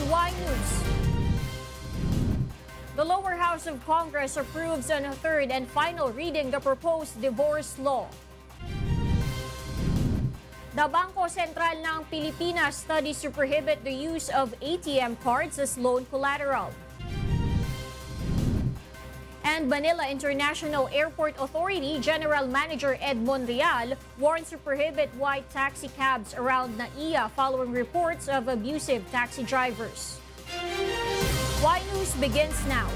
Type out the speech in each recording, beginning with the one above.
Y News. The lower house of Congress approves on a third and final reading the proposed divorce law. The Bangko Sentral ng Pilipinas studies to prohibit the use of ATM cards as loan collateral. And Manila International Airport Authority General Manager Ed Monreal warns to prohibit white taxi cabs around NAIA following reports of abusive taxi drivers. Y News begins now.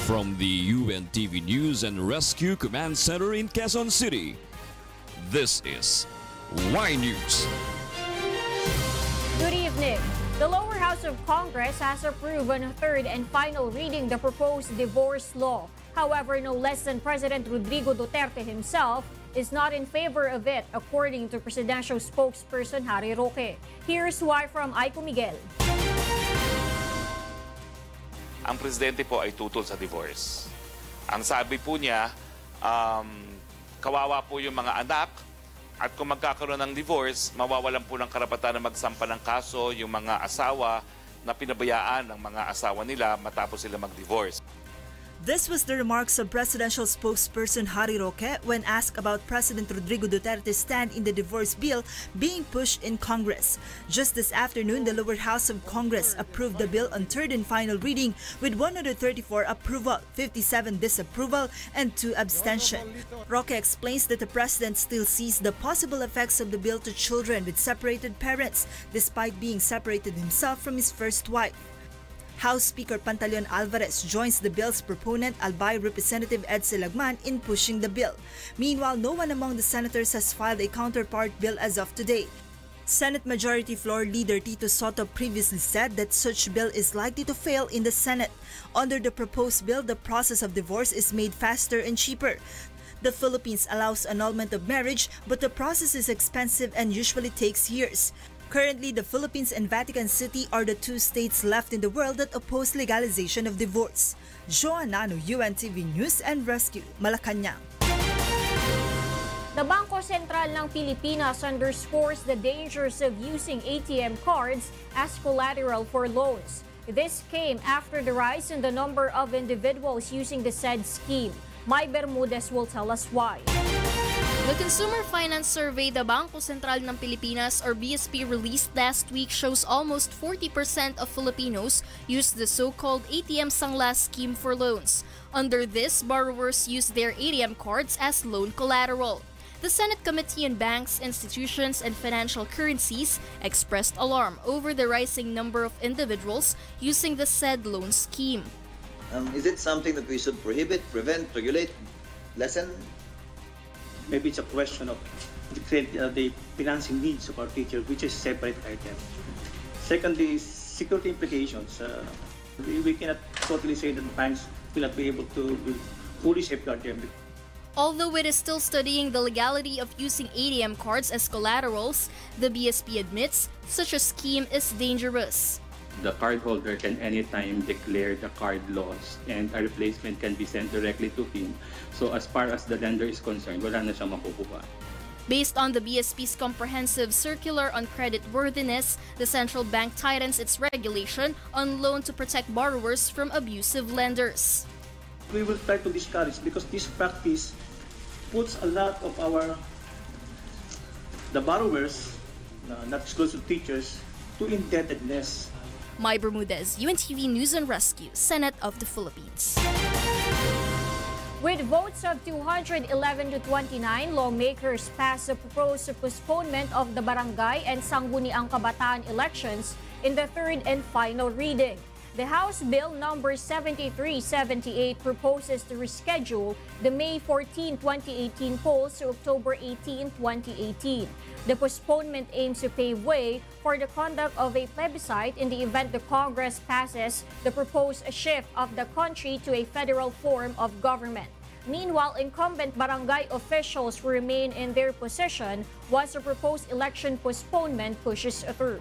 From the UNTV News and Rescue Command Center in Quezon City, this is Y News. Good evening. The lower house of Congress has approved on a third and final reading the proposed divorce law. However, no less than President Rodrigo Duterte himself is not in favor of it, according to presidential spokesperson Harry Roque. Here's why from Aiko Miguel. Ang presidente po ay tutol sa divorce. Ang sabi po niya, kawawa po yung mga anak at kung magkakaroon ng divorce, mawawalan po ng karapatan na magsampa ng kaso yung mga asawa na pinabayaan ng mga asawa nila matapos sila mag-divorce. This was the remarks of presidential spokesperson Harry Roque when asked about President Rodrigo Duterte's stand in the divorce bill being pushed in Congress. Just this afternoon, the lower house of Congress approved the bill on third and final reading with 134 approval, 57 disapproval, and 2 abstention. Roque explains that the president still sees the possible effects of the bill to children with separated parents, despite being separated himself from his first wife. House Speaker Pantaleon Alvarez joins the bill's proponent albay Representative Ed Silagman in pushing the bill. Meanwhile, no one among the senators has filed a counterpart bill as of today. Senate Majority Floor Leader Tito Soto previously said that such bill is likely to fail in the Senate. Under the proposed bill, the process of divorce is made faster and cheaper. The Philippines allows annulment of marriage, but the process is expensive and usually takes years. Currently, the Philippines and Vatican City are the 2 states left in the world that oppose legalization of divorce. Joanano, UNTV News and Rescue, Malacanang. The Bangko Sentral ng Pilipinas underscores the dangers of using ATM cards as collateral for loans. This came after the rise in the number of individuals using the said scheme. Mai Bermudez will tell us why. The Consumer Finance Survey the Bangko Sentral ng Pilipinas or BSP released last week shows almost 40% of Filipinos use the so-called ATM Sanglas scheme for loans. Under this, borrowers use their ATM cards as loan collateral. The Senate Committee on Banks, Institutions, and Financial Currencies expressed alarm over the rising number of individuals using the said loan scheme. Is it something that we should prohibit, prevent, regulate, lessen? Maybe it's a question of the financing needs of our teachers, which is a separate item. Secondly, security implications. We cannot totally say that banks will not be able to fully safeguard them. Although it is still studying the legality of using ATM cards as collaterals, the BSP admits such a scheme is dangerous. The cardholder can anytime declare the card lost and a replacement can be sent directly to him. So as far as the lender is concerned, wala na siyang makukuha. Based on the BSP's comprehensive circular on creditworthiness, the central bank tightens its regulation on loan to protect borrowers from abusive lenders. We will try to discourage because this practice puts a lot of the borrowers, not exclusive teachers, to indebtedness. Mai Bermudez, UNTV News and Rescue, Senate of the Philippines. With votes of 211 to 29, lawmakers passed a proposed postponement of the barangay and sangguniang kabataan elections in the third and final reading. The House Bill number 7378 proposes to reschedule the May 14, 2018 polls to October 18, 2018. The postponement aims to pave way for the conduct of a plebiscite in the event the Congress passes the proposed shift of the country to a federal form of government. Meanwhile, incumbent barangay officials remain in their position once the proposed election postponement pushes through.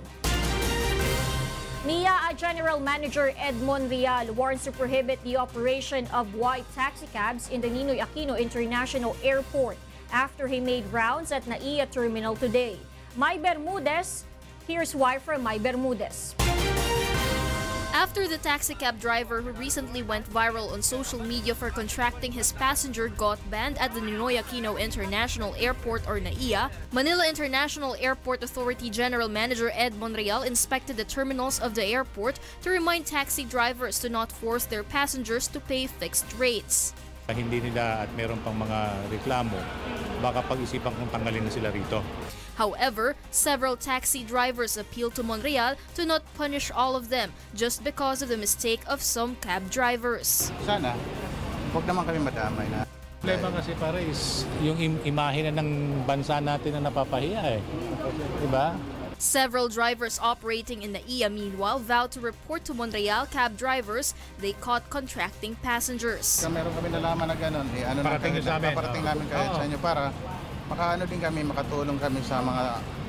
NAIA General Manager Ed Monreal warns to prohibit the operation of white taxicabs in the Ninoy Aquino International Airport after he made rounds at NAIA Terminal today. May Bermudez, here's why from May Bermudez. After the taxicab driver who recently went viral on social media for contracting his passenger got banned at the Ninoy Aquino International Airport or NAIA, Manila International Airport Authority General Manager Ed Monreal inspected the terminals of the airport to remind taxi drivers to not force their passengers to pay fixed rates. Hindi nila at meron pang mga reklamo, baka pag-isipan kung tanggalin na sila rito. However, several taxi drivers appealed to Monreal to not punish all of them just because of the mistake of some cab drivers. Sana, huwag naman kami madamay na. Problema kasi pare is yung imahe na ng bansa natin na napapahiya eh. Diba? Several drivers operating in the NAIA meanwhile vowed to report to Monreal cab drivers they caught contracting passengers. Meron kami nalaman na gano'n, paparating namin kayo sa inyo para makaano din kami, makatulong kami sa mga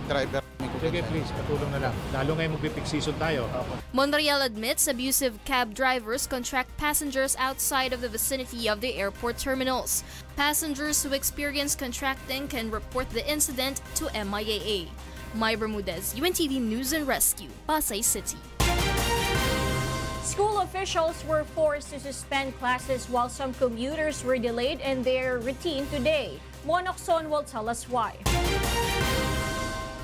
driver. Sige please, patulong na lang. Lalo ngayon mag-peak season tayo. Monreal admits abusive cab drivers contract passengers outside of the vicinity of the airport terminals. Passengers who experience contracting can report the incident to MIAA. May Bermudez, UNTV News and Rescue, Pasay City. School officials were forced to suspend classes while some commuters were delayed in their routine today. Monokson will tell us why.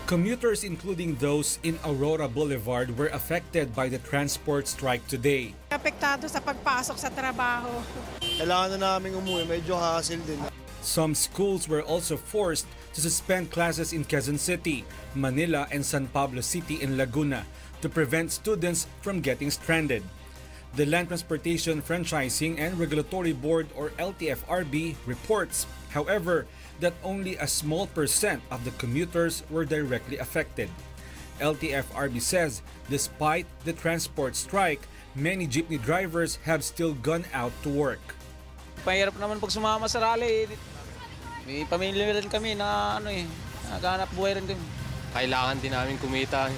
Commuters, including those in Aurora Boulevard, were affected by the transport strike today. Apektado sa pagpasok sa trabaho. Kailangan na namin umuwi, medyo hassle din. Some schools were also forced to suspend classes in Quezon City, Manila, and San Pablo City in Laguna to prevent students from getting stranded. The Land Transportation Franchising and Regulatory Board or LTFRB reports, however, that only a small percent of the commuters were directly affected. LTFRB says despite the transport strike, many jeepney drivers have still gone out to work. Mahirap naman pag sumama sa rally. May pamilya rin kami na naghahanap buhay rin kami. Kailangan din namin kumita.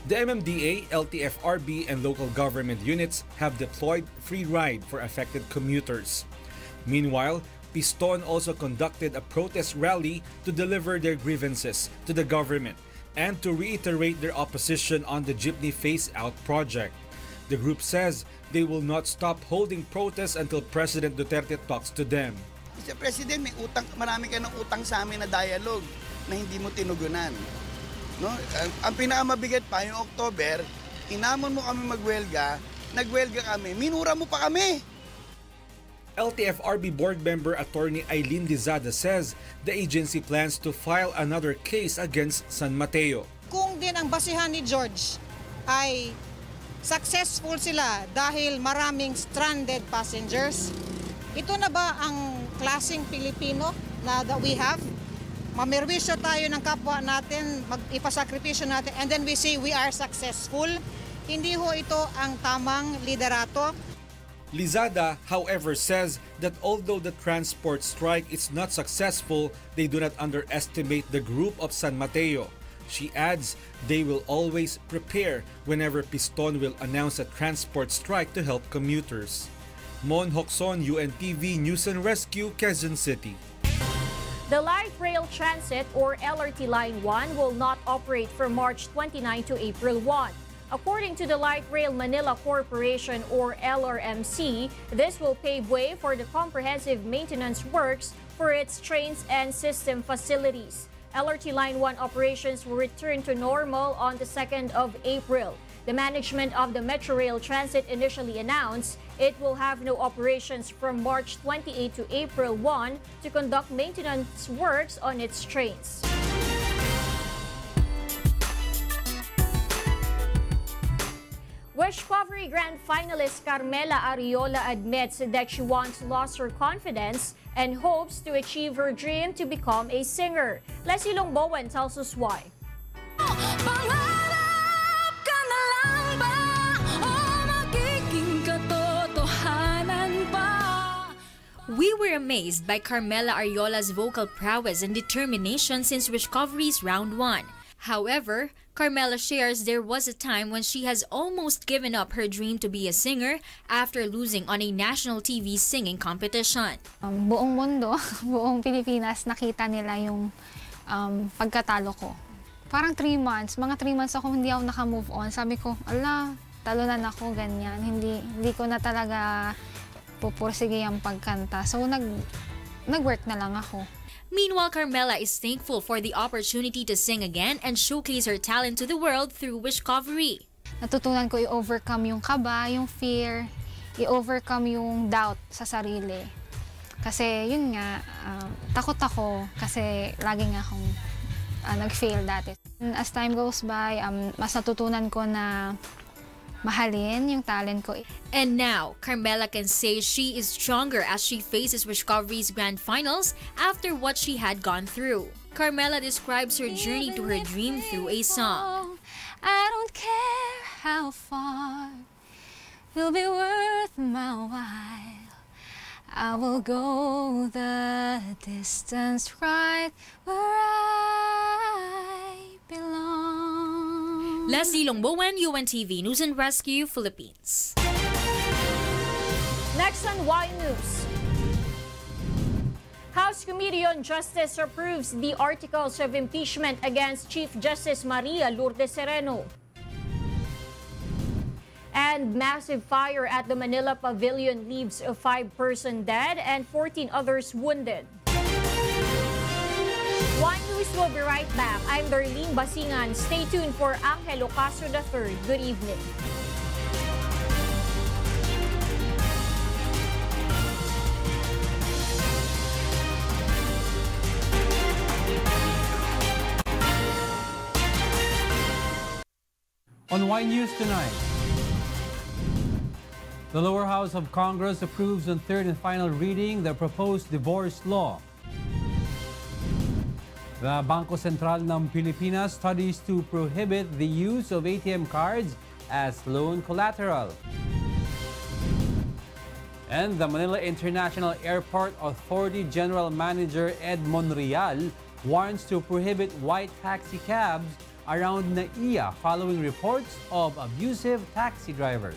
The MMDA, LTFRB, and local government units have deployed free ride for affected commuters. Meanwhile, Piston also conducted a protest rally to deliver their grievances to the government and to reiterate their opposition on the jeepney phase-out project. The group says they will not stop holding protests until President Duterte talks to them. Mr. President, marami ka ng utang sa amin na dialogue na hindi mo tinugunan. No? Ang pinakamabigat pa, yung October, inamon mo kami magwelga, nagwelga kami, minura mo pa kami. LTFRB board member attorney Eileen Lizada says the agency plans to file another case against San Mateo. Kung din ang basihan ni George ay successful sila dahil maraming stranded passengers, ito na ba ang klaseng Pilipino na that we have? Mamerwisyo tayo ng kapwa natin, ipasakripisyo natin, and then we say we are successful. Hindi ho ito ang tamang liderato. Lizada, however, says that although the transport strike is not successful, they do not underestimate the group of San Mateo. She adds they will always prepare whenever Piston will announce a transport strike to help commuters. Mon Hokson, UNTV News and Rescue, Quezon City. The Light Rail Transit or LRT Line 1 will not operate from March 29 to April 1. According to the Light Rail Manila Corporation or LRMC, this will pave way for the comprehensive maintenance works for its trains and system facilities. LRT Line 1 operations will return to normal on the 2nd of April. The management of the Metro Rail Transit initially announced it will have no operations from March 28 to April 1 to conduct maintenance works on its trains. Wishcovery Grand finalist Carmela Ariola admits that she once lost her confidence and hopes to achieve her dream to become a singer. Leslie Longbowen tells us why. We were amazed by Carmela Ariola's vocal prowess and determination since Recovery's Round 1. However, Carmela shares there was a time when she has almost given up her dream to be a singer after losing on a national TV singing competition. Buong mundo, buong Pilipinas, nakita nila yung pagkatalo ko. Parang 3 months, mga 3 months ako hindi ako naka-move on. Sabi ko, ala, talunan ako, ganyan. Hindi ko na talaga pupursige ang pagkanta. So, nag-work na lang ako. Meanwhile, Carmela is thankful for the opportunity to sing again and showcase her talent to the world through Wishcovery. Natutunan ko i-overcome yung kaba, yung fear, i-overcome yung doubt sa sarili. Kasi yun nga, takot ako kasi lagi nga akong nag-fail dati. As time goes by, mas natutunan ko na mahalin yung talent ko. And now, Carmela can say she is stronger as she faces Wishcovery's grand finals after what she had gone through. Carmela describes her journey to her dream through a song. I don't care how far, it'll be worth my while. I will go the distance right where I belong. Leslie Longbowen, UNTV News and Rescue, Philippines. Next on Y News. House Committee on Justice approves the articles of impeachment against Chief Justice Maria Lourdes Sereno. And massive fire at the Manila Pavilion leaves a 5-person dead and 14 others wounded. Y News will be right back. I'm Darlene Basingan. Stay tuned for Angel Ocaso III. Good evening. On Y News tonight, the lower house of Congress approves on third and final reading the proposed divorce law. The Bangko Sentral ng Pilipinas studies to prohibit the use of ATM cards as loan collateral. And the Manila International Airport Authority General Manager Ed Monreal warns to prohibit white taxi cabs around NAIA following reports of abusive taxi drivers.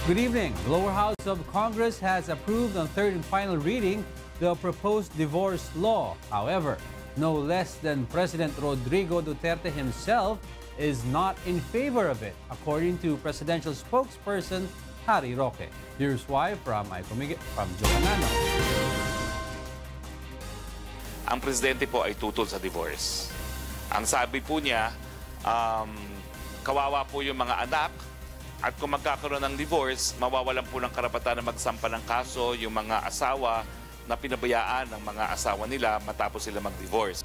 Good evening. The lower house of Congress has approved on third and final reading the proposed divorce law. However, no less than President Rodrigo Duterte himself is not in favor of it, according to presidential spokesperson Harry Roque. Here's why from Joanano. Ang presidente po ay tutol sa divorce. Ang sabi po niya, kawawa po yung mga anak at kung magkakaroon ng divorce, mawawalan po ng karapatan na magsampa ng kaso yung mga asawa na pinabayaan ng mga asawa nila matapos sila mag-divorce.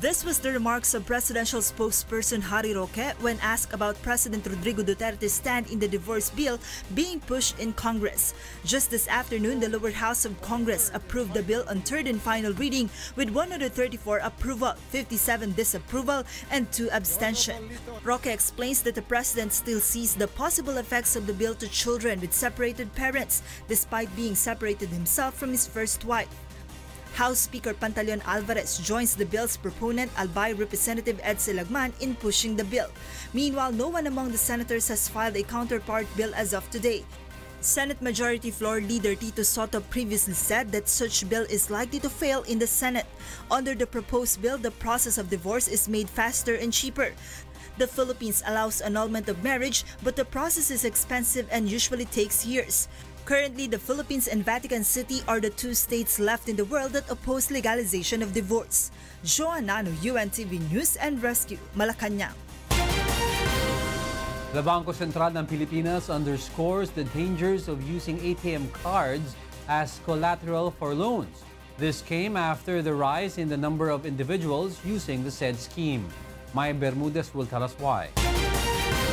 This was the remarks of presidential spokesperson Harry Roque when asked about President Rodrigo Duterte's stand in the divorce bill being pushed in Congress. Just this afternoon, the lower house of Congress approved the bill on third and final reading with 134 approval, 57 disapproval, and 2 abstention. Roque explains that the president still sees the possible effects of the bill to children with separated parents, despite being separated himself from his first wife. House Speaker Pantaleon Alvarez joins the bill's proponent albay Representative Ed Silagman in pushing the bill. Meanwhile, no one among the senators has filed a counterpart bill as of today. Senate Majority Floor Leader Tito Soto previously said that such bill is likely to fail in the Senate. Under the proposed bill, the process of divorce is made faster and cheaper. The Philippines allows annulment of marriage, but the process is expensive and usually takes years. Currently, the Philippines and Vatican City are the 2 states left in the world that oppose legalization of divorce. Joanano, UNTV News and Rescue, Malacanang. The Bangko Sentral ng Pilipinas underscores the dangers of using ATM cards as collateral for loans. This came after the rise in the number of individuals using the said scheme. May Bermudez will tell us why.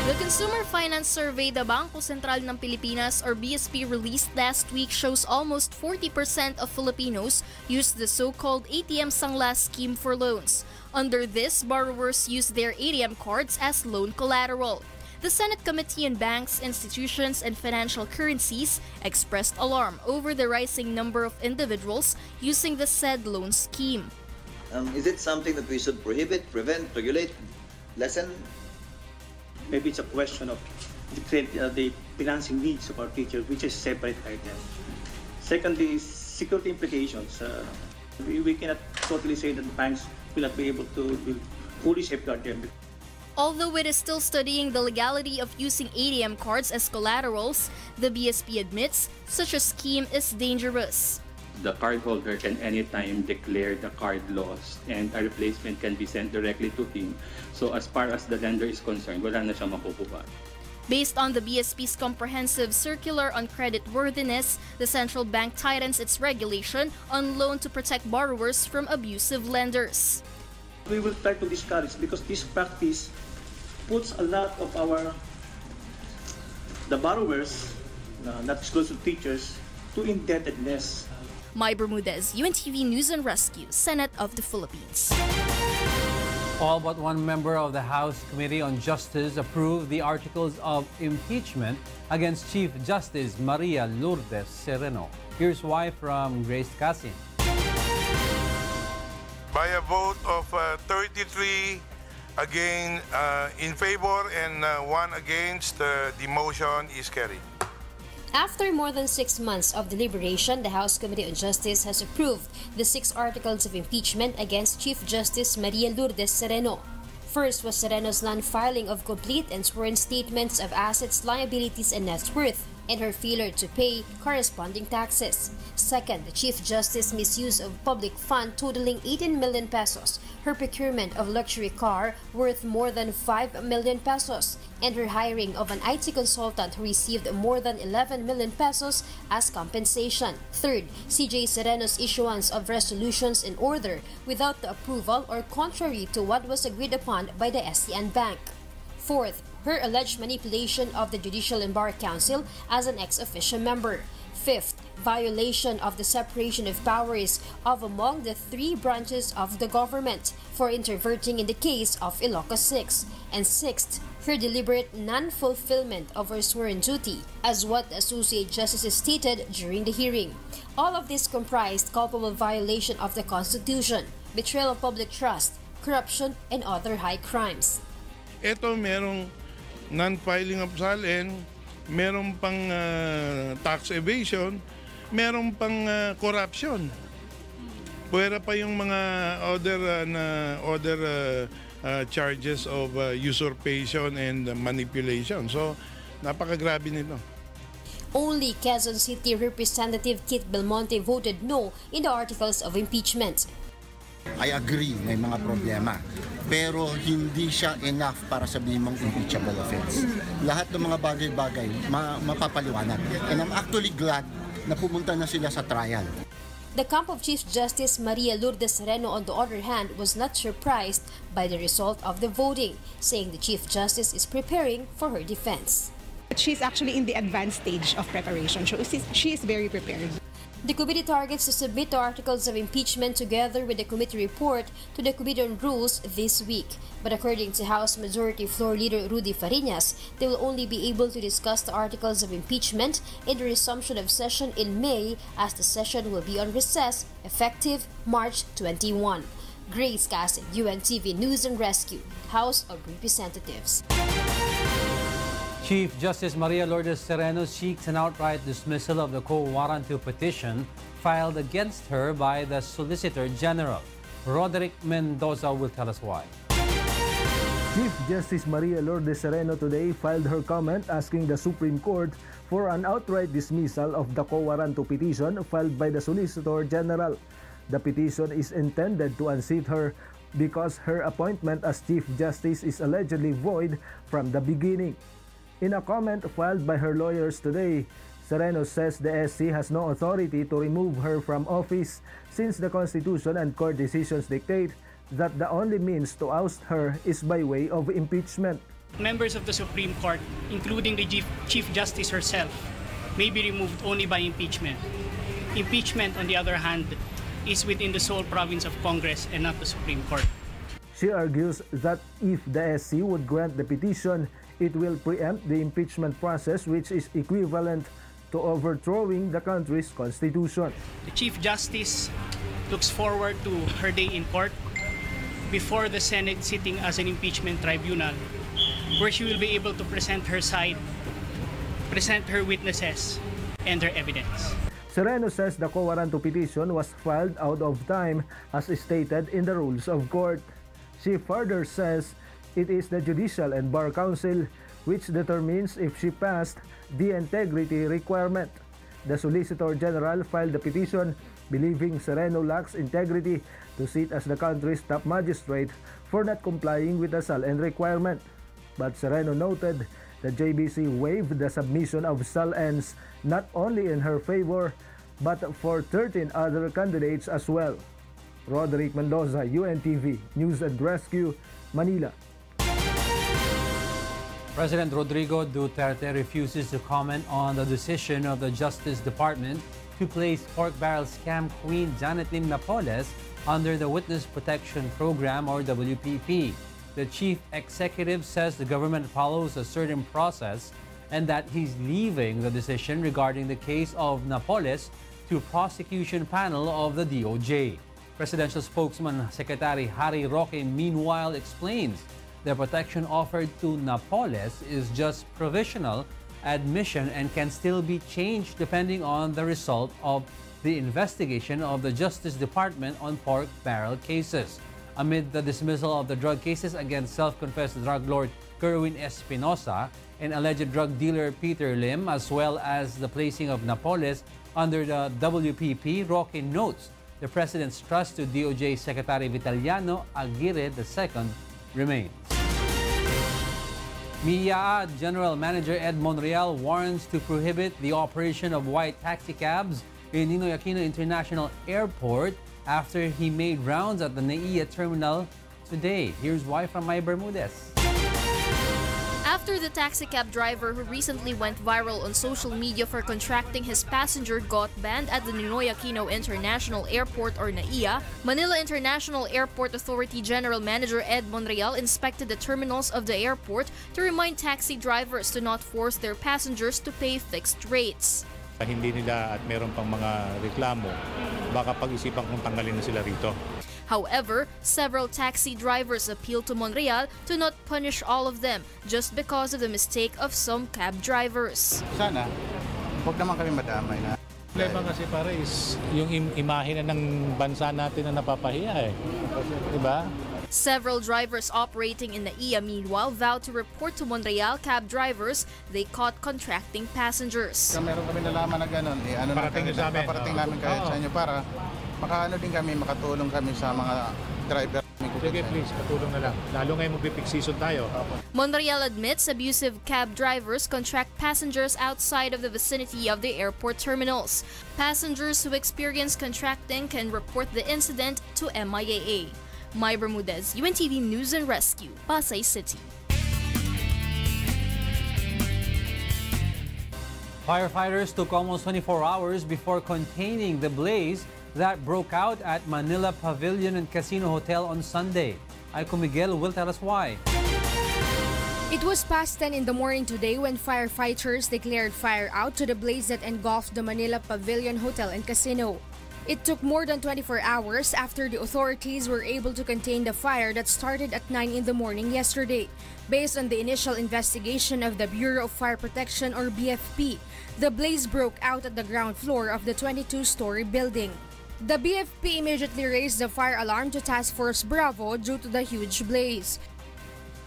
The consumer finance survey the Bangko Sentral ng Pilipinas or BSP released last week shows almost 40% of Filipinos use the so-called ATM Sanglas scheme for loans. Under this, borrowers use their ATM cards as loan collateral. The Senate Committee on Banks, Institutions, and Financial Currencies expressed alarm over the rising number of individuals using the said loan scheme. Is it something that we should prohibit, prevent, regulate, lessen? Maybe it's a question of the financing needs of our teachers, which is separate item. Secondly, security implications. We cannot totally say that banks will not be able to fully safeguard them. Although it is still studying the legality of using ATM cards as collaterals, the BSP admits such a scheme is dangerous. The cardholder can anytime declare the card lost and a replacement can be sent directly to him. So as far as the lender is concerned, wala na siyang makukuha. Based on the BSP's comprehensive circular on creditworthiness, the central bank tightens its regulation on loan to protect borrowers from abusive lenders. We will try to discourage because this practice puts a lot of the borrowers, not exclusive teachers, to indebtedness. Mai Bermudez, UNTV News and Rescue, Senate of the Philippines. All but one member of the House Committee on Justice approved the articles of impeachment against Chief Justice Maria Lourdes Sereno. Here's why from Grace Casin. By a vote of 33 again in favor and 1 against, the motion is carried. After more than 6 months of deliberation, the House Committee on Justice has approved the 6 articles of impeachment against Chief Justice Maria Lourdes Sereno. First was Sereno's non-filing of complete and sworn statements of assets, liabilities, and net worth, and her failure to pay corresponding taxes. Second, the Chief Justice misuse of public fund totaling 18 million pesos, her procurement of luxury car worth more than 5 million pesos, and her hiring of an IT consultant who received more than 11 million pesos as compensation. Third, CJ Sereno's issuance of resolutions in order without the approval or contrary to what was agreed upon by the SCN Bank. Fourth, her alleged manipulation of the Judicial and Bar Council as an ex officio member. Fifth, violation of the separation of powers of among the 3 branches of the government for interverting in the case of Ilocos 6. And sixth, her deliberate non-fulfillment of her sworn duty, as what the Associate Justices stated during the hearing. All of this comprised culpable violation of the Constitution, betrayal of public trust, corruption, and other high crimes. Ito merong non-filing of SALN, merong pang tax evasion, merong pang corruption. Pwera pa yung mga other charges of usurpation and manipulation. So, napakagrabe nito. Only Quezon City Representative Kit Belmonte voted no in the articles of impeachment. I agree, may mga problema. Pero hindi siya enough para sabihin mong impeachable offense. Lahat ng mga bagay-bagay mapapaliwanag. And I'm actually glad na pumunta na sila sa trial. The camp of Chief Justice Maria Lourdes Sereno, on the other hand, was not surprised by the result of the voting, saying the Chief Justice is preparing for her defense. She's actually in the advanced stage of preparation. So she is very prepared. The committee targets to submit the articles of impeachment together with the committee report to the Committee on Rules this week. But according to House Majority Floor Leader Rudy Fariñas, they will only be able to discuss the articles of impeachment in the resumption of session in May, as the session will be on recess effective March 21. Grace Casin, UNTV News and Rescue, House of Representatives. Chief Justice Maria Lourdes Sereno seeks an outright dismissal of the quo warranto petition filed against her by the Solicitor General. Roderick Mendoza will tell us why. Chief Justice Maria Lourdes Sereno today filed her comment asking the Supreme Court for an outright dismissal of the quo warranto petition filed by the Solicitor General. The petition is intended to unseat her because her appointment as Chief Justice is allegedly void from the beginning. In a comment filed by her lawyers today, Sereno says the SC has no authority to remove her from office since the Constitution and court decisions dictate that the only means to oust her is by way of impeachment. Members of the Supreme Court, including the Chief Justice herself, may be removed only by impeachment. Impeachment, on the other hand, is within the sole province of Congress and not the Supreme Court. She argues that if the SC would grant the petition, it will preempt the impeachment process, which is equivalent to overthrowing the country's constitution. The Chief Justice looks forward to her day in court before the Senate sitting as an impeachment tribunal, where she will be able to present her side, present her witnesses, and her evidence. Sereno says the quo warranto petition was filed out of time as stated in the rules of court. She further says it is the Judicial and Bar Council which determines if she passed the integrity requirement. The Solicitor General filed the petition believing Sereno lacks integrity to sit as the country's top magistrate for not complying with the SAL-N requirement. But Sereno noted that JBC waived the submission of SAL-Ns not only in her favor but for 13 other candidates as well. Roderick Mendoza, UNTV, News and Rescue, Manila. President Rodrigo Duterte refuses to comment on the decision of the Justice Department to place pork barrel scam queen Janet Lim Napoles under the Witness Protection Program or WPP. The chief executive says the government follows a certain process and that he's leaving the decision regarding the case of Napoles to prosecution panel of the DOJ. Presidential spokesman Secretary Harry Roque meanwhile explains the protection offered to Napoles is just provisional admission and can still be changed depending on the result of the investigation of the Justice Department on pork barrel cases. Amid the dismissal of the drug cases against self-confessed drug lord Kerwin Espinosa and alleged drug dealer Peter Lim, as well as the placing of Napoles under the WPP, Roque notes the President's trust to DOJ Secretary Vitaliano Aguirre II remains. NAIA General Manager Ed Monreal warns to prohibit the operation of white taxicabs in Ninoy Aquino International Airport after he made rounds at the NAIA terminal today. Here's why from my Bermudez. After the taxicab driver who recently went viral on social media for contracting his passenger got banned at the Ninoy Aquino International Airport or NAIA, Manila International Airport Authority General Manager Ed Monreal inspected the terminals of the airport to remind taxi drivers to not force their passengers to pay fixed rates. Hindi nila at meron pang mga reklamo, baka pag-isipan kung tanggalin na sila rito. However, several taxi drivers appealed to Monreal to not punish all of them just because of the mistake of some cab drivers. Sana, huwag naman kami madamay na. Problema kasi pare is yung imahe na ng bansa natin na napapahiya eh. Diba? Several drivers operating in the NAIA meanwhile vowed to report to Monreal cab drivers they caught contracting passengers. Meron kami nalaman na gano'n, ano na kami, paparating namin kahit sa inyo para makaano din kami, makatulong kami sa mga driver. Sige please, patulong na lang. Lalo ngayon mag-peak season tayo. Monreal admits abusive cab drivers contract passengers outside of the vicinity of the airport terminals. Passengers who experience contracting can report the incident to MIAA. My Bermudez, UNTV News and Rescue, Pasay City. Firefighters took almost 24 hours before containing the blaze that broke out at Manila Pavilion and Casino Hotel on Sunday. Aiko Miguel will tell us why. It was past 10 in the morning today when firefighters declared fire out to the blaze that engulfed the Manila Pavilion Hotel and Casino. It took more than 24 hours after the authorities were able to contain the fire that started at 9 in the morning yesterday. Based on the initial investigation of the Bureau of Fire Protection or BFP, the blaze broke out at the ground floor of the 22-story building. The BFP immediately raised the fire alarm to Task Force Bravo due to the huge blaze.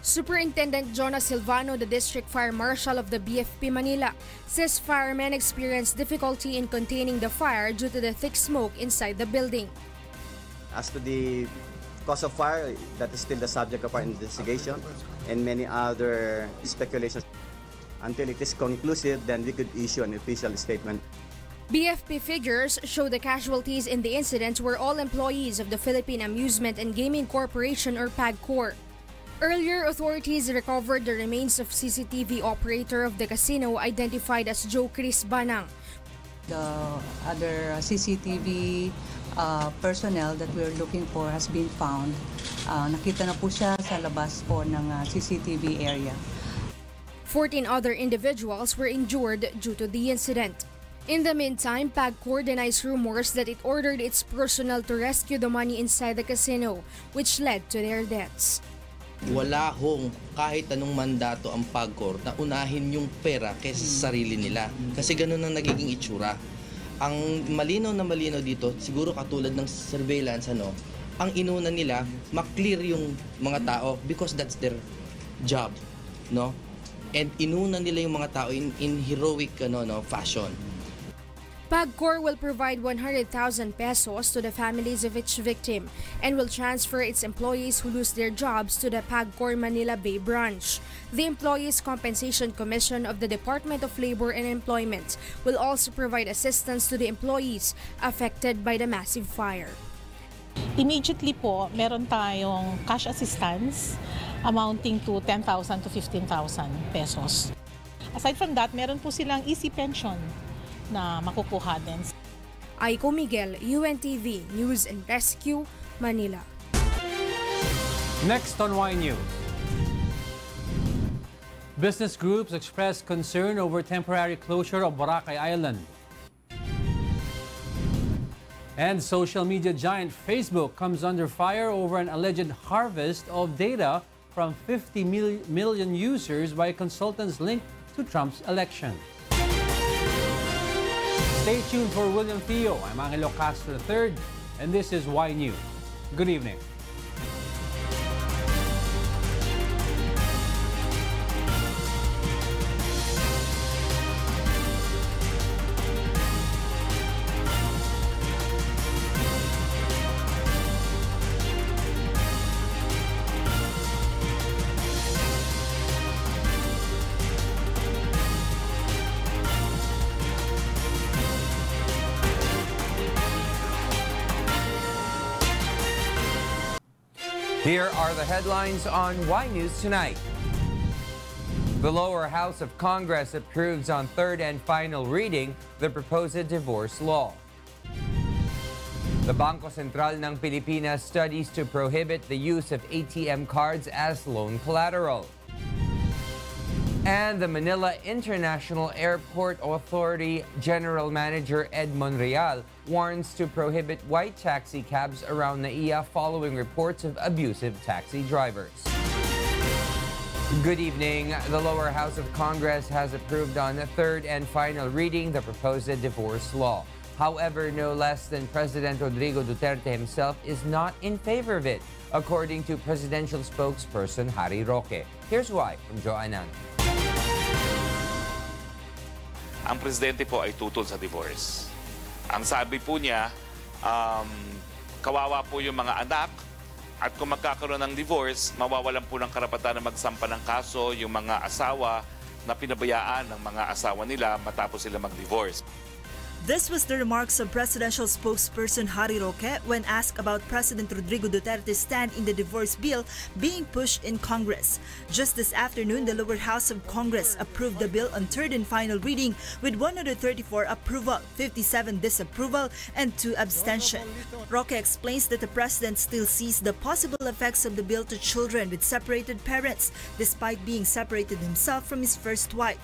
Superintendent Jonas Silvano, the District Fire Marshal of the BFP Manila, says firemen experienced difficulty in containing the fire due to the thick smoke inside the building. As to the cause of fire, that is still the subject of our investigation and many other speculations. Until it is conclusive, then we could issue an official statement. BFP figures show the casualties in the incident were all employees of the Philippine Amusement and Gaming Corporation or PAGCOR. Earlier, authorities recovered the remains of CCTV operator of the casino identified as Joe Chris Banang. The other CCTV personnel that we're looking for has been found. Nakita na po siya sa labas po ng CCTV area. 14 other individuals were injured due to the incident. In the meantime, PAGCOR denies rumors that it ordered its personnel to rescue the money inside the casino, which led to their deaths. Wala hong kahit anong mandato ang PAGCOR na unahin yung pera kaysa sa sarili nila. Kasi ganun ang nagiging itsura. Ang malinaw na malinaw dito, siguro katulad ng surveillance, ang inuna nila, maklear yung mga tao because that's their job, no? And inuna nila yung mga tao in heroic fashion. PAGCOR will provide 100,000 pesos to the families of each victim and will transfer its employees who lose their jobs to the PAGCOR Manila Bay branch. The Employees Compensation Commission of the Department of Labor and Employment will also provide assistance to the employees affected by the massive fire. Immediately po, meron tayong cash assistance amounting to 10,000 to 15,000 pesos. Aside from that, meron po silang easy pension na makukuha din. Aiko Miguel, UNTV News and Rescue, Manila. Next on Y News. Business groups express concern over temporary closure of Boracay Island. And social media giant Facebook comes under fire over an alleged harvest of data from 50 million users by consultants linked to Trump's election. Stay tuned for William Theo. I'm Angelo Castro III, and this is Y News. Good evening. Here are the headlines on Y News tonight. The lower house of Congress approves on third and final reading the proposed divorce law. The Bangko Sentral ng Pilipinas studies to prohibit the use of ATM cards as loan collateral. And the Manila International Airport Authority General Manager Ed Monreal warns to prohibit white taxi cabs around NAIA following reports of abusive taxi drivers. Good evening. The lower house of Congress has approved on the third and final reading the proposed divorce law. However, no less than President Rodrigo Duterte himself is not in favor of it, according to presidential spokesperson Harry Roque. Here's why from Joanna. Ang presidente po ay tutol sa divorce. Ang sabi po niya, kawawa po yung mga anak at kung magkakaroon ng divorce, mawawalan po ng karapatan na magsampa ng kaso yung mga asawa na pinabayaan ng mga asawa nila matapos sila mag-divorce. This was the remarks of presidential spokesperson Harry Roque when asked about President Rodrigo Duterte's stand in the divorce bill being pushed in Congress. Just this afternoon, the lower house of Congress approved the bill on third and final reading with 134 approval, 57 disapproval, and 2 abstention. Roque explains that the president still sees the possible effects of the bill to children with separated parents, despite being separated himself from his first wife.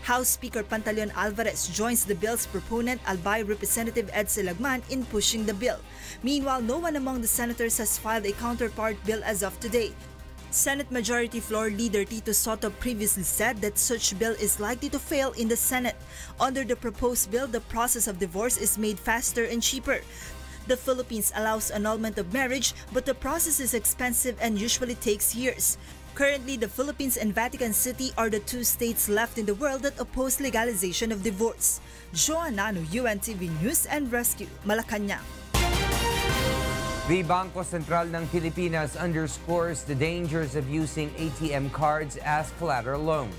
House Speaker Pantaleon Alvarez joins the bill's proponent albay Representative Ed Silagman in pushing the bill. Meanwhile, no one among the senators has filed a counterpart bill as of today. Senate Majority Floor Leader Tito Soto previously said that such bill is likely to fail in the Senate. Under the proposed bill, the process of divorce is made faster and cheaper. The Philippines allows annulment of marriage, but the process is expensive and usually takes years. Currently, the Philippines and Vatican City are the 2 states left in the world that oppose legalization of divorce. Joanna, UNTV News and Rescue, Malacanang. The Bangko Sentral ng Pilipinas underscores the dangers of using ATM cards as collateral loans.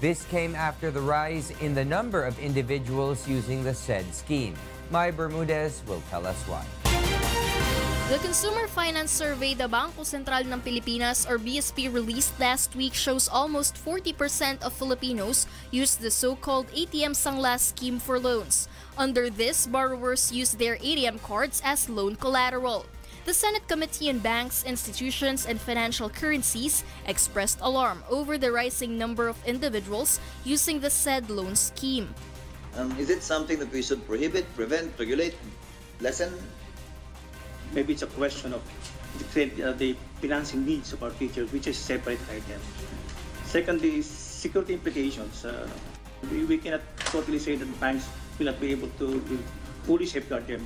This came after the rise in the number of individuals using the said scheme. Mai Bermudez will tell us why. The Consumer Finance Survey the Bangko Sentral ng Pilipinas or BSP released last week shows almost 40% of Filipinos use the so-called ATM Sanglas scheme for loans. Under this, borrowers use their ATM cards as loan collateral. The Senate Committee on Banks, Institutions, and Financial Currencies expressed alarm over the rising number of individuals using the said loan scheme. Is it something that we should prohibit, prevent, regulate, lessen? Maybe it's a question of the financing needs of our teachers, which is a separate item. Secondly, security implications. We cannot totally say that banks will not be able to fully safeguard them.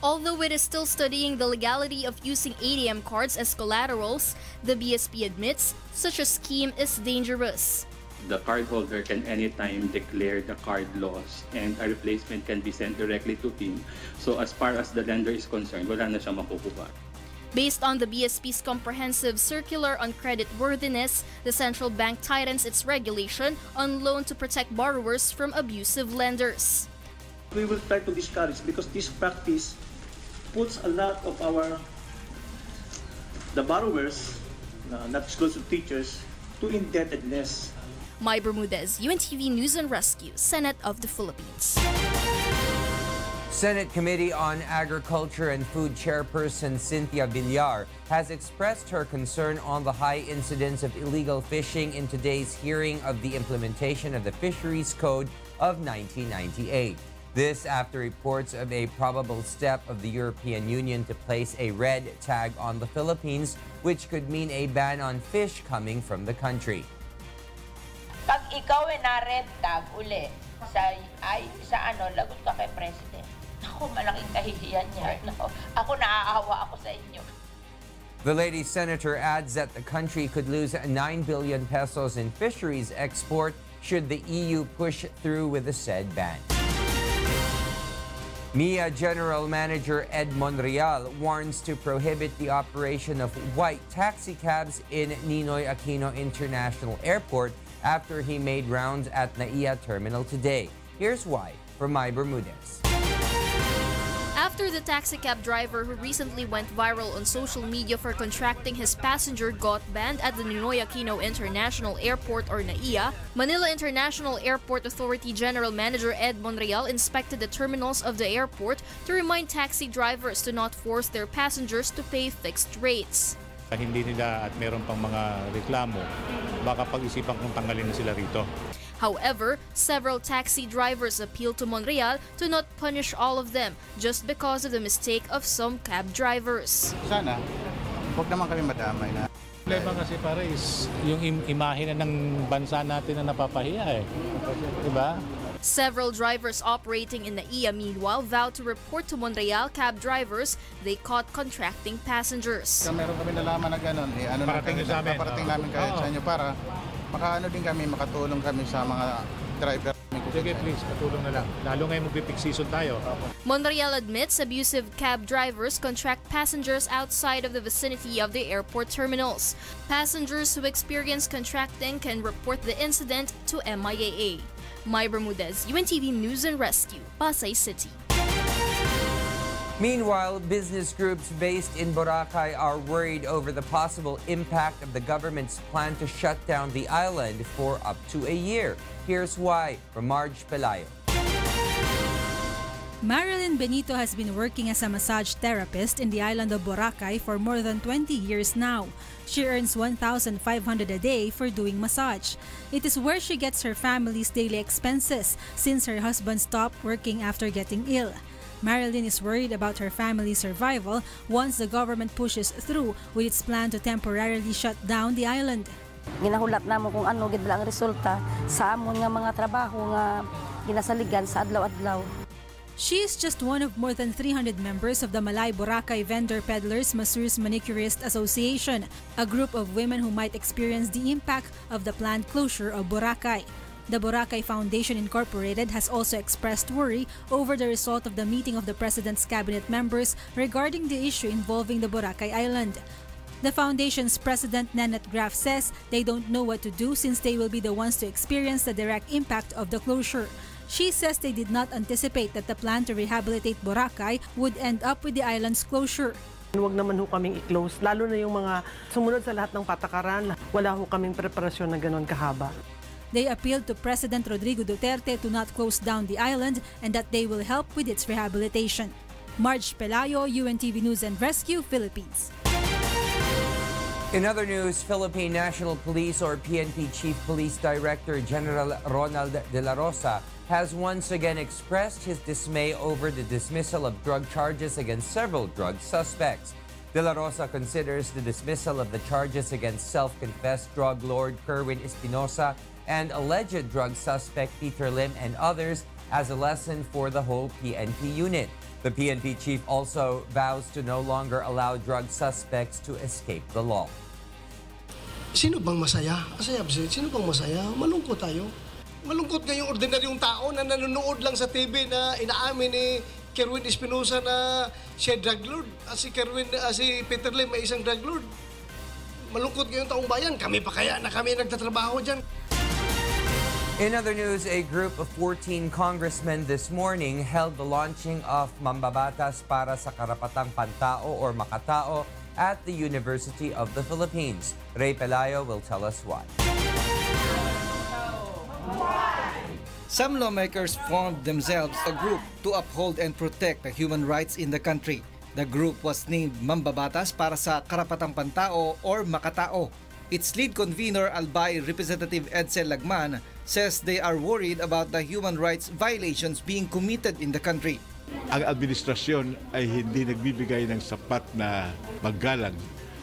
Although it is still studying the legality of using ATM cards as collaterals, the BSP admits such a scheme is dangerous. The cardholder can anytime declare the card lost and a replacement can be sent directly to him. So as far as the lender is concerned, wala na siya makukuha. Based on the BSP's comprehensive circular on creditworthiness, the central bank tightens its regulation on loan to protect borrowers from abusive lenders. We will try to discourage because this practice puts a lot of the borrowers, not exclusive teachers, to indebtedness. Mai Bermudez, UNTV News and Rescue, Senate of the Philippines. Senate Committee on Agriculture and Food Chairperson Cynthia Villar has expressed her concern on the high incidence of illegal fishing in today's hearing of the implementation of the Fisheries Code of 1998. This after reports of a probable step of the European Union to place a red tag on the Philippines, which could mean a ban on fish coming from the country. Pag ikaw ay na-red tag uli sa lagot ka kay President. Ako, malaking kahihiyan niya. No? Ako, naaawa ako sa inyo. The lady senator adds that the country could lose 9 billion pesos in fisheries export should the EU push through with the said ban. NAIA General Manager Ed Monreal warns to prohibit the operation of white taxi cabs in Ninoy Aquino International Airport after he made rounds at NAIA Terminal today. Here's why from Mai Bermudez. After the taxicab driver who recently went viral on social media for contracting his passenger got banned at the Ninoy Aquino International Airport or NAIA, Manila International Airport Authority General Manager Ed Monreal inspected the terminals of the airport to remind taxi drivers to not force their passengers to pay fixed rates. Hindi nila at meron pang mga reklamo, baka pag-isipan kung tanggalin na sila rito. However, several taxi drivers appealed to Monreal to not punish all of them just because of the mistake of some cab drivers. Sana, huwag naman kami madamay na. Problema kasi pare is yung imahe na ng bansa natin na napapahiya eh. Diba? Several drivers operating in NAIA meanwhile vowed to report to Monreal cab drivers they caught contracting passengers. Meron kami nalaman na gano'n, paparating namin kahit sa inyo para makaano din kami, makatulong kami sa mga driver. Sige please, patulong na lang. Lalo ngayon magpipick season tayo. Monreal admits abusive cab drivers contract passengers outside of the vicinity of the airport terminals. Passengers who experience contracting can report the incident to MIAA. Mai Bermudez, UNTV News and Rescue, Pasay City. Meanwhile, business groups based in Boracay are worried over the possible impact of the government's plan to shut down the island for up to a year. Here's why from Marge Pelayo. Marilyn Benito has been working as a massage therapist in the island of Boracay for more than 20 years now. She earns 1,500 a day for doing massage. It is where she gets her family's daily expenses since her husband stopped working after getting ill. Marilyn is worried about her family's survival once the government pushes through with its plan to temporarily shut down the island. Ginahulat namo kung ano gid ang resulta sa amon nga mga trabaho nga ginasaligan sa adlaw-adlaw. She is just one of more than 300 members of the Malay Boracay Vendor Peddlers Masseurs Manicurist Association, a group of women who might experience the impact of the planned closure of Boracay. The Boracay Foundation Incorporated has also expressed worry over the result of the meeting of the President's cabinet members regarding the issue involving the Boracay Island. The foundation's president, Nanette Graf, says they don't know what to do since they will be the ones to experience the direct impact of the closure. She says they did not anticipate that the plan to rehabilitate Boracay would end up with the island's closure. Huwag naman ho kaming i-close, lalo na yung mga sumunod sa lahat ng patakaran. Wala ho kaming preparasyon na gano'n kahaba. They appealed to President Rodrigo Duterte to not close down the island and that they will help with its rehabilitation. Marge Pelayo, UNTV News and Rescue, Philippines. In other news, Philippine National Police or PNP Chief Police Director General Ronald De La Rosa has once again expressed his dismay over the dismissal of drug charges against several drug suspects. De La Rosa considers the dismissal of the charges against self-confessed drug lord Kerwin Espinosa and alleged drug suspect Peter Lim and others as a lesson for the whole PNP unit. The PNP chief also vows to no longer allow drug suspects to escape the law. Sino bang masaya? Sino bang masaya? Malungkot tayo. Malungkot ngayong ordinaryong tao na nanonood lang sa TV na inaamin ni Kerwin Espinosa na siya drug lord. Si Peter Lim ay isang drug lord. Malungkot ngayong taong bayan. Kami pa kaya na kami nagtatrabaho dyan. In other news, a group of 14 congressmen this morning held the launching of Mambabatas para sa Karapatang Pantao or Makatao at the University of the Philippines. Ray Pelayo will tell us why. Some lawmakers formed themselves a group to uphold and protect the human rights in the country. The group was named Mambabatas para sa Karapatang Pantao or Makatao. Its lead convener, Albay Representative Edsel Lagman, says they are worried about the human rights violations being committed in the country. Ang administrasyon ay hindi nagbibigay ng sapat na paggalang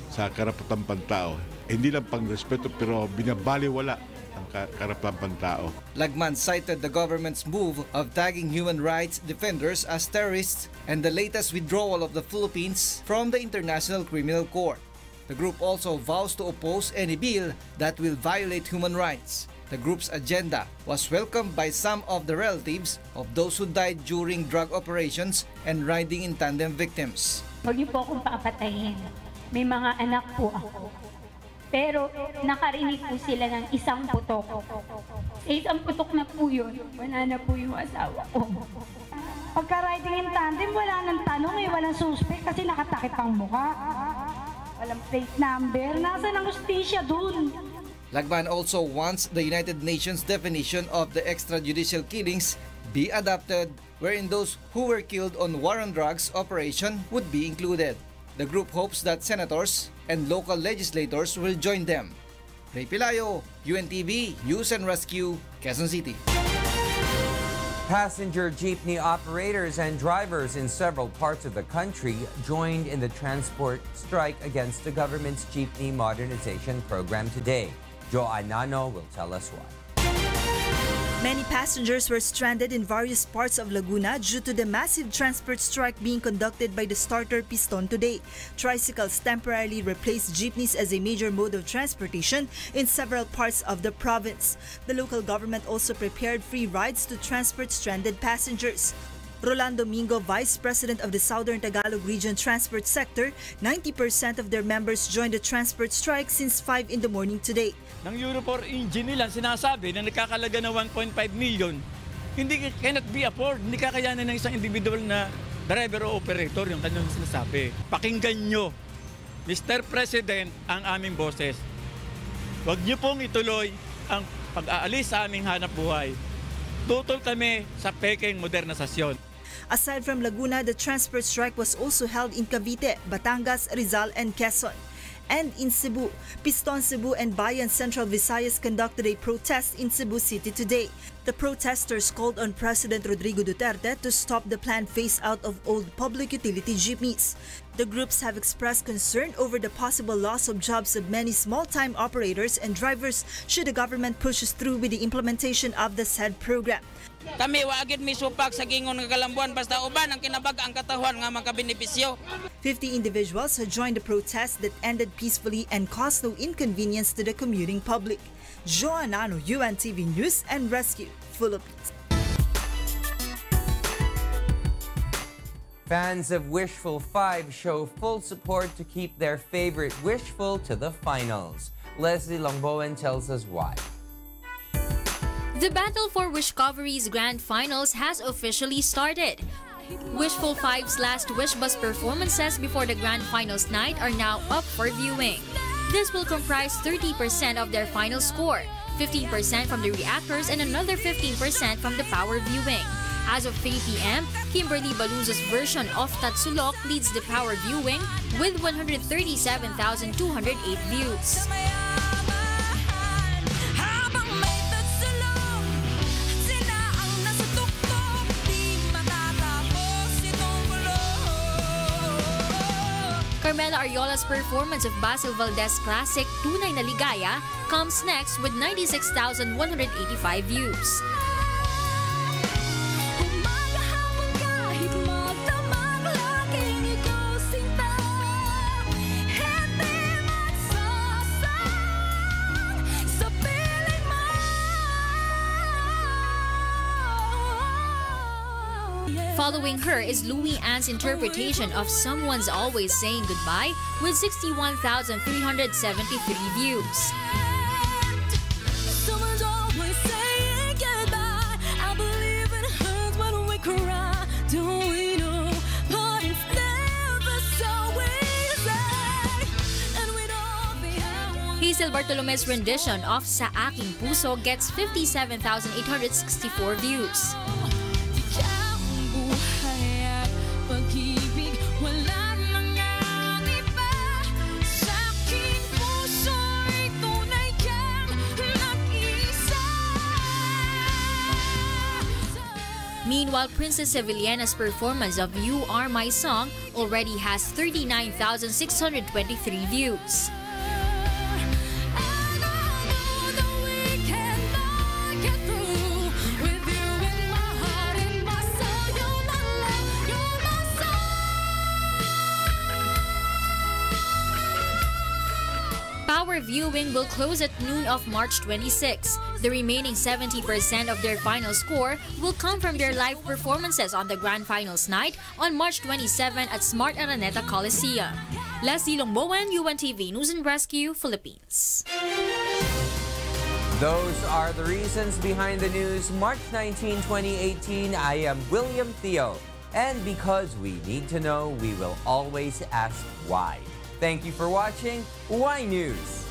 sa karapatang pantao. Hindi lang pangrespeto pero binabaliwala ang karapatang pantao. Lagman cited the government's move of tagging human rights defenders as terrorists and the latest withdrawal of the Philippines from the International Criminal Court. The group also vows to oppose any bill that will violate human rights. The group's agenda was welcomed by some of the relatives of those who died during drug operations and riding in tandem victims. Huwag niyo po akong papatayin. May mga anak po ako. Pero nakarinig po sila ng isang putok. Sa isang putok na po yun, wala na po yung asawa ko. Pagka-riding in tandem, wala nang tanong walang suspect kasi nakatakip ang mukha. Walang plate number. Nasaan ang hustisya dun? Lagman also wants the United Nations definition of the extrajudicial killings be adopted, wherein those who were killed on war on drugs operation would be included. The group hopes that senators and local legislators will join them. Ray Pelayo, UNTV, News and Rescue, Quezon City. Passenger jeepney operators and drivers in several parts of the country joined in the transport strike against the government's jeepney modernization program today. Joe Anano will tell us why. Many passengers were stranded in various parts of Laguna due to the massive transport strike being conducted by the starter piston today. Tricycles temporarily replaced jeepneys as a major mode of transportation in several parts of the province. The local government also prepared free rides to transport stranded passengers. Rolando Mingo, Vice President of the Southern Tagalog Region Transport Sector, 90% of their members joined the transport strike since 5 in the morning today. Ng Euro 4 engine nila sinasabi na nakakalaga na 1.5 million, hindi cannot be afford, hindi kakayanan ng isang individual na driver o operator yung kanyang sinasabi. Pakinggan nyo, Mr. President, ang aming boses. Huwag nyo pong ituloy ang pag-aalis sa aming hanap buhay. Tutol kami sa peking modernisasyon. Aside from Laguna, the transport strike was also held in Cavite, Batangas, Rizal, and Quezon. And in Cebu, Piston Cebu and Bayan Central Visayas conducted a protest in Cebu City today. The protesters called on President Rodrigo Duterte to stop the planned phase-out of old public utility jeepneys. The groups have expressed concern over the possible loss of jobs of many small-time operators and drivers should the government pushes through with the implementation of the said program. Kami waagid misupak sa gingon nga kalambuan basta uban ang kinabag ang katahwan nga makabenepisyo. 50 individuals had joined the protest that ended peacefully and caused no inconvenience to the commuting public. Joanano, UNTV News and Rescue, Philippines. Fans of Wishful 5 show full support to keep their favorite Wishful to the finals. Leslie Longbowen tells us why. The battle for Wishcovery's Grand Finals has officially started. Wishful 5's last Wish Bus performances before the Grand Finals night are now up for viewing. This will comprise 30% of their final score, 15% from the reactors and another 15% from the power viewing. As of 3 p.m., Kimberly Baluza's version of Tatsulok leads the power viewing with 137,208 views. Carmela Ariola's performance of Basil Valdez classic Tunay na Ligaya comes next with 96,185 views. Following her is Louie Ann's interpretation of Someone's Always Saying Goodbye with 61,373 views. Hazel Bartolome's rendition of Sa Aking Puso gets 57,864 views. Meanwhile, Princess Sevillana's performance of You Are My Song already has 39,623 views. Power viewing will close at noon of March 26. The remaining 70% of their final score will come from their live performances on the Grand Finals night on March 27 at Smart Araneta Coliseum. Leslie Longbowen, UNTV News and Rescue, Philippines. Those are the reasons behind the news. March 19, 2018, I am William Theo. And because we need to know, we will always ask why. Thank you for watching Y News.